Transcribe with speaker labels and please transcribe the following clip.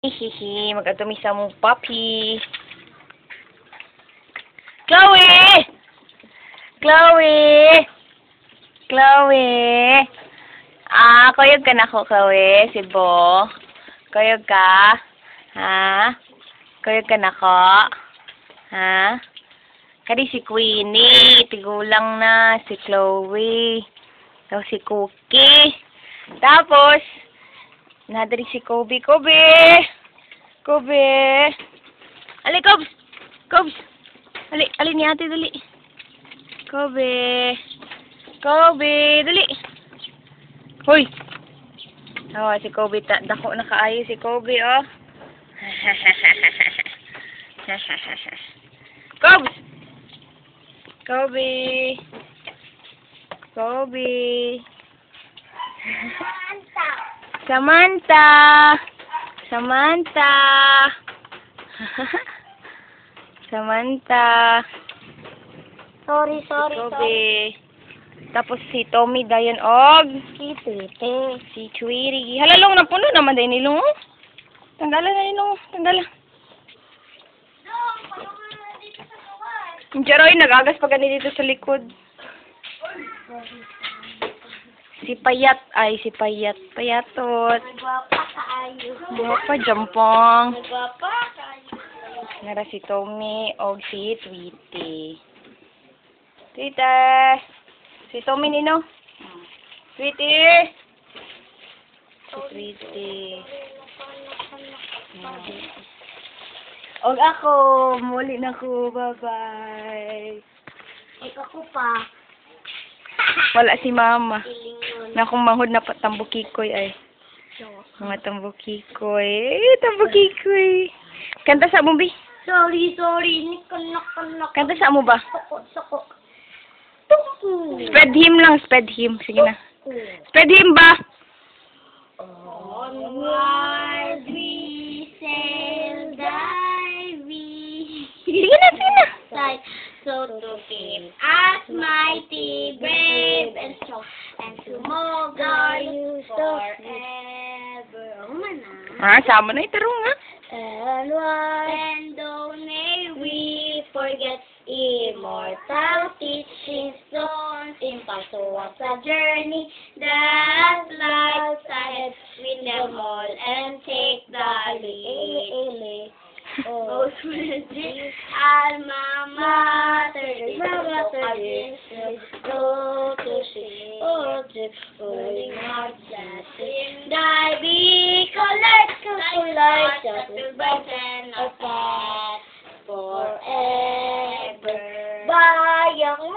Speaker 1: Hihihi, mag-atumi sa mong puppy. Chloe! Chloe! Chloe! Kuyog ka na ko, Chloe. Si Bo. Kuyog ka? Ha? Kuyog ka na ko? Ha? Kadi si Queenie. Tigulang na. Si Chloe. Tapos si Cookie. Tapos, nadari si Kobe. Kobe! Kobe! Ali, Cobs! Cobs! Ali ni ate, dali. Kobe! Kobe! Dali! Hoy! Oh, si Kobe. Dako na kaayo si Kobe, oh. Cobs! Kobe! Kobe! Samantha! Samantha! Samantha!
Speaker 2: Sorry.
Speaker 1: Kobe. Tapos si Tommy dayon og
Speaker 2: Si Tete.
Speaker 1: si Chwiri. Halalong na puno naman din nilong. Oh. Tanggalan na nilong. Tanggalan. Yung Charoy, nagagas pa gani dito sa likod. Si Payat. Ay, si Payat. Payatot.
Speaker 2: Nagwapa kaayo.
Speaker 1: Gwapa, jampong.
Speaker 2: Nagwapa kaayo.
Speaker 1: Nara si Tommy o si Tweety. Tweety! Si Tommy nino? Tweety! Si Tweety. Og ako, muli na ko. Bye-bye.
Speaker 2: Ikaw ko pa.
Speaker 1: Wala si Mama.
Speaker 2: Ilingon.
Speaker 1: Na kung manghod na tambukikoy ay. Mga tambukikoy. Tambukikoy. Kanta sa mo, Bi?
Speaker 2: Sorry. Ni kanak.
Speaker 1: Kanta sa mo ba?
Speaker 2: Soko. Tuku.
Speaker 1: Spread him lang, spread him. Sige na. Spread him ba?
Speaker 2: Onward we sail diving.
Speaker 1: Sige na.
Speaker 2: Like so to keep us mighty, brave and strong, and to mold you forever.
Speaker 1: Sama na itarong nga.
Speaker 2: And don't we forget immortal teachings, don't impart to us a journey that lies ahead. Win them all and take the lead. Oh, sweet alma mater, go to sea, falling hearts that die, be collect lights that will brighten our path forever. Bayang